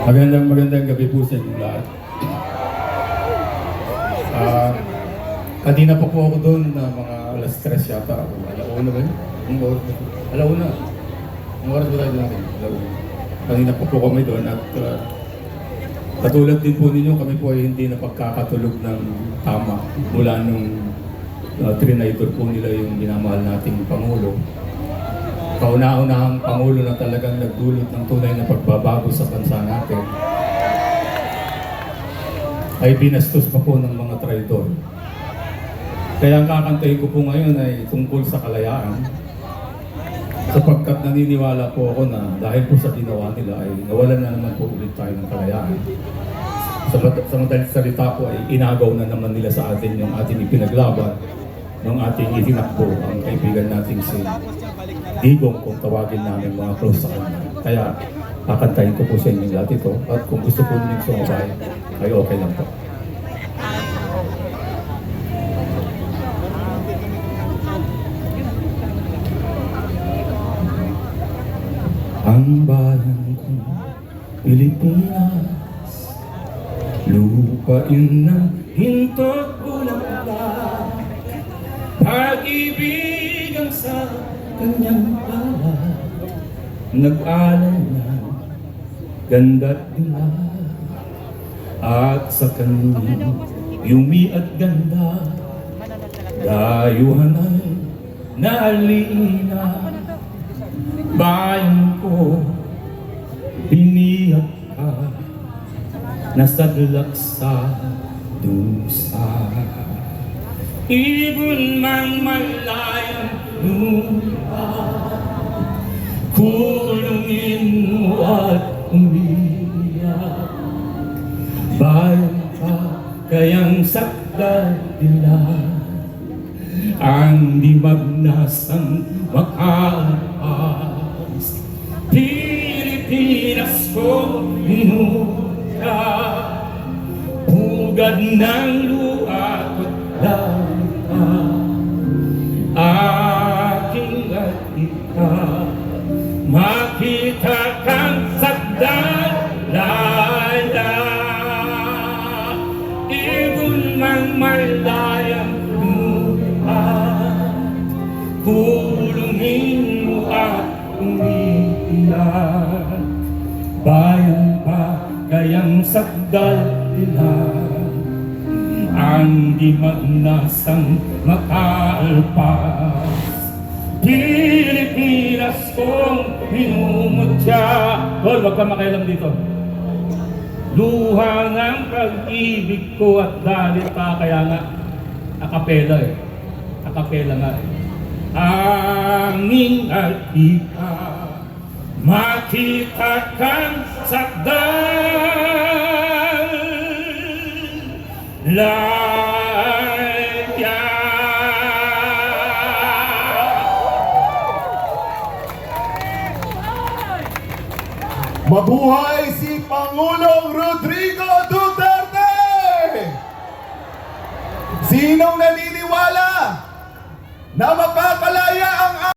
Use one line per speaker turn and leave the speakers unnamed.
Magandang gabi po sa inyo lahat. Kanina pa po ako doon na mga alas 3 yata. Alauna ba yun? Anong oras ba? Alauna. Anong oras ba tayo natin? Alauna. Kanina pa po kami doon at katulad din po ninyo, kami po ay hindi napagkakatulog ng tama mula nung trinaitor po nila yung minamahal nating Pangulo. Kauna-unahang Pangulo na talagang nagdulot ng tunay na pagbabago sa bansa natin ay binastos pa po ng mga traidor. Kaya ang kakantahin ko po ngayon ay tungkol sa kalayaan, sapagkat naniniwala po ako na dahil po sa ginawa nila ay nawalan na naman po ulit tayo ng kalayaan. Sa madaling salita po ay inagaw na naman nila sa atin yung ating ipinaglaban ng ating itinakbo, ang kaibigan nating si Digong, kung tawagin namin mga close sa kanya. Kaya kakantahin ko po sa inyo lahat ito, at kung gusto po ninyong sumabay, ay okay lang po. Ang bayan kong Pilipinas, lupain ng hinto't bulaklak, pag-ibig ang sa kanyang palat, nag-alay ng ganda't dilag, at sa kanyang yumi at ganda, dayuhan ay naalina. Bayan ko, biniyak ka, nasadlak sa dusa. Ibon mang malayang lupa, kulungin mo at umiyak. Bayan ka, kayang sakdal dilag, ang di magnasang makaapas. Pilipinas ko minura, pugad ng luha at dalita, aking at ikaw, makita kang sagdalaya. Ibon mang malayang luha, kulungin mo at umiiyak. Bayan pa kayang sakdal dilag, ang di magnasang makaalpas. Pilipinas kong minumutya. Tol, wag ka makialam dito. Luha ng pag-ibig ko at dalita. Kaya nga, akapela eh. Akapela nga eh. Angin at ikaw, makita kang sakdal laya.
Mabuhay si Pangulong Rodrigo Duterte! Sinong naniniwala na makakalaya ang